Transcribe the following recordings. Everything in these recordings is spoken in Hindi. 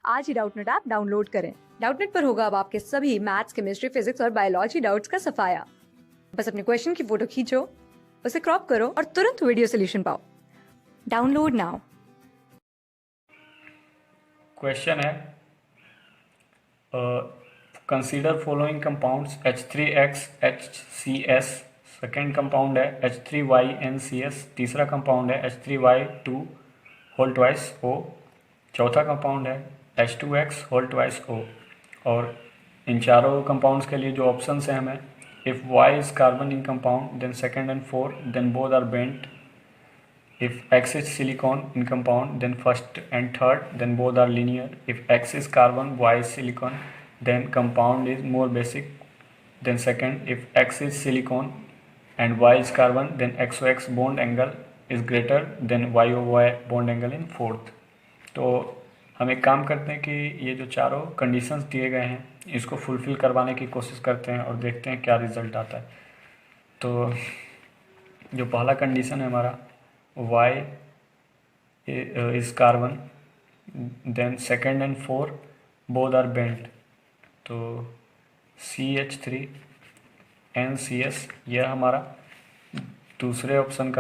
आज ही डाउटनेट ऐप डाउनलोड करें। डाउटनेट पर होगा अब आपके सभी मैथ्स, केमिस्ट्री, फिजिक्स और बायोलॉजी डाउट्स का सफाया। बस अपने क्वेश्चन की फोटो खींचो, उसे क्रॉप करो और तुरंत वीडियो सोल्यूशन पाओ। Download now. क्वेश्चन है consider following compounds H3X HCS, second compound है H3YNCS, तीसरा कंपाउंड है H3Y2 होल ट्वाइस O, चौथा कंपाउंड है H2X होल ट्वाइस O। और इन चारों कंपाउंड्स के लिए जो ऑप्शंस हैं हमें, if Y is carbon in compound then second and fourth then both are bent, if X is silicon in compound then first and third then both are linear, if X is carbon Y is silicon then compound is more basic then second, if X is silicon and Y is carbon then XOX bond angle is greater than YOY bond angle in fourth। तो हम एक काम करते हैं कि ये जो चारों कंडीशंस दिए गए हैं इसको फुलफिल करवाने की कोशिश करते हैं और देखते हैं क्या रिजल्ट आता है। तो जो पहला कंडीशन है हमारा Y is carbon then second and four both are bent, तो CH3NCS यह हमारा दूसरे ऑप्शन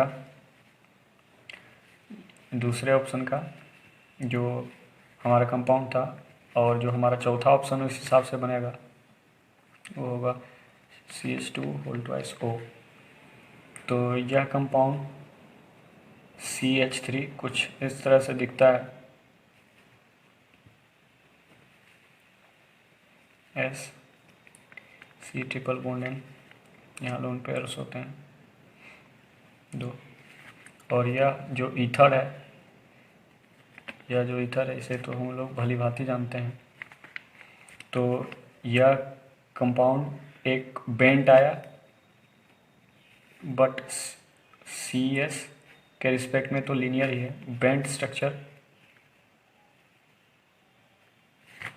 का जो हमारा कंपाउंड था, और जो हमारा चौथा ऑप्शन उस हिसाब से बनेगा वो होगा CH2 होल ट्वाइस O। तो यह कंपाउंड CH3 कुछ इस तरह से दिखता है, S C triple bond N, यहाँ लोन पेयर्स होते हैं दो। और यह जो ईथर है इसे तो हम लोग भली भांति जानते हैं। तो यह कंपाउंड एक बेंट आया बट CS के रिस्पेक्ट में तो लीनियर ही है, बेंट स्ट्रक्चर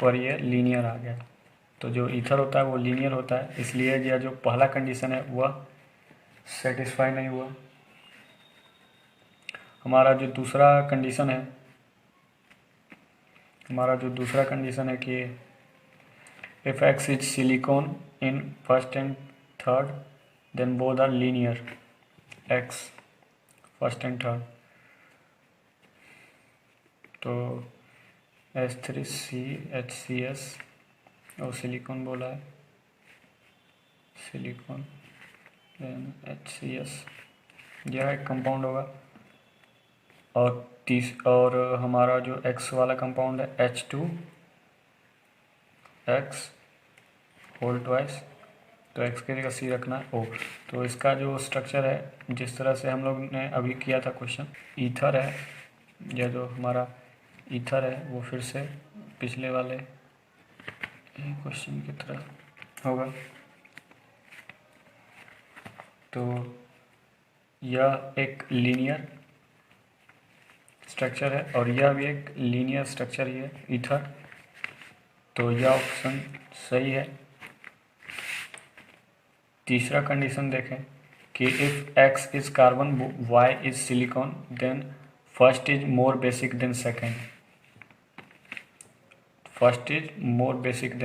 पर ये लीनियर आ गया। तो जो ईथर होता है वो लीनियर होता है, इसलिए यह जो पहला कंडीशन है वह सेटिस्फाई नहीं हुआ। हमारा जो दूसरा कंडीशन है कि if X is silicon in first and third then both are linear, X first and third, तो H3CHCS और सिलिकॉन बोला है, सिलिकॉन देन HCS, यह एक कंपाउंड होगा। और हमारा जो X वाला कंपाउंड है H2X होल ट्वाइस, तो X की जगह C रखना है O। तो इसका जो स्ट्रक्चर है जिस तरह से हम लोग ने अभी किया था क्वेश्चन, ईथर है, यह जो हमारा ईथर है वो फिर से पिछले वाले क्वेश्चन की तरह होगा। तो यह एक लीनियर स्ट्रक्चर है और यह भी एक लीनियर स्ट्रक्चर ही है ईथर, तो यह ऑप्शन सही है। तीसरा कंडीशन देखें कि if X is carbon Y is silicon then first is more basic than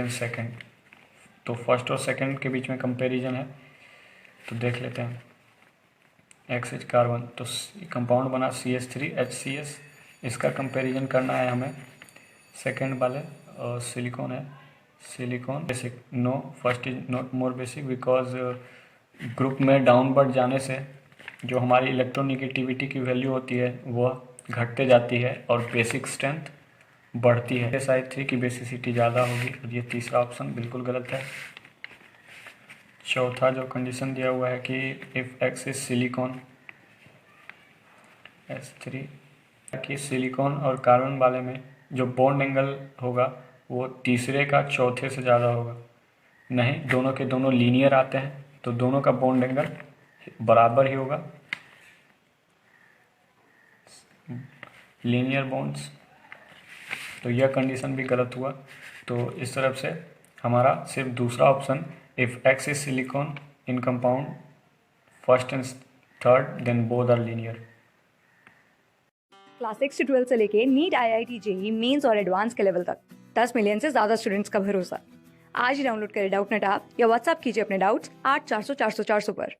second, तो फर्स्ट और सेकेंड के बीच में कंपैरिजन है। तो देख लेते हैं, X इज कार्बन तो कंपाउंड बना CH3HCS, इसका कंपैरिजन करना है हमें सेकेंड वाले, और सिलिकॉन है, silicon basic, no first is not more basic because group में डाउनवर्ड जाने से जो हमारी इलेक्ट्रोनिगेटिविटी की वैल्यू होती है वह घटते जाती है और बेसिक स्ट्रेंथ बढ़ती है। SI3 की बेसिसिटी ज़्यादा होगी, और ये तीसरा ऑप्शन बिल्कुल गलत है। चौथा जो कंडीशन दिया हुआ है कि if X is silicon H3 कि सिलिकॉन और कार्बन वाले में जो बॉन्ड एंगल होगा वो तीसरे का चौथे से ज़्यादा होगा। नहीं, दोनों के दोनों लीनियर आते हैं तो दोनों का बॉन्ड एंगल बराबर ही होगा, लीनियर बॉन्ड्स। तो यह कंडीशन भी गलत हुआ। तो इस तरफ से हमारा सिर्फ दूसरा option, if X is silicon in compound first and third then both are linear. Class 6 से 12 से लेके नीट, IIT, JEE मेंस और एडवांस के लेवल तक 10 मिलियन से ज्यादा स्टूडेंट्स का भरोसा। आज ही डाउनलोड करें डाउटनेट ऐप या व्हाट्सएप कीजिए अपने डाउट्स 8400 400 400 पर।